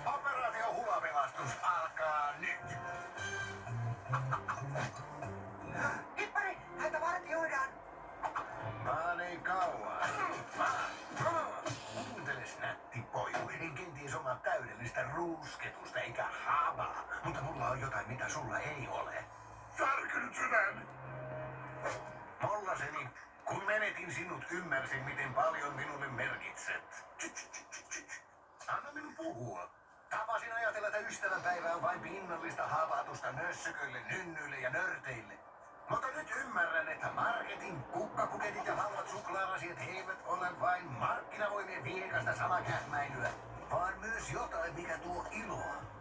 Operaatio Hulapelastus alkaa nyt. Hippari, häntä vartioidaan. Vaan ei kauan. Kuunteles nätti poju, en kenties omaa täydellistä ruusketusta eikä habaa, mutta mulla on jotain mitä sulla ei ole. Särkynyt sydän! Mollaseni, kun menetin sinut, ymmärsin miten paljon minulle merkitset. Anna minun puhua. Tapasin ajatella, että ystävänpäivä on vain pinnallista havahdusta nössököille, nynnyille ja nörteille. Mutta nyt ymmärrän, että marketin, kukkapuketit ja halvat suklaalasiat eivät ole vain markkinavoimien viekasta salakähmäilyä, vaan myös jotain, mikä tuo iloa.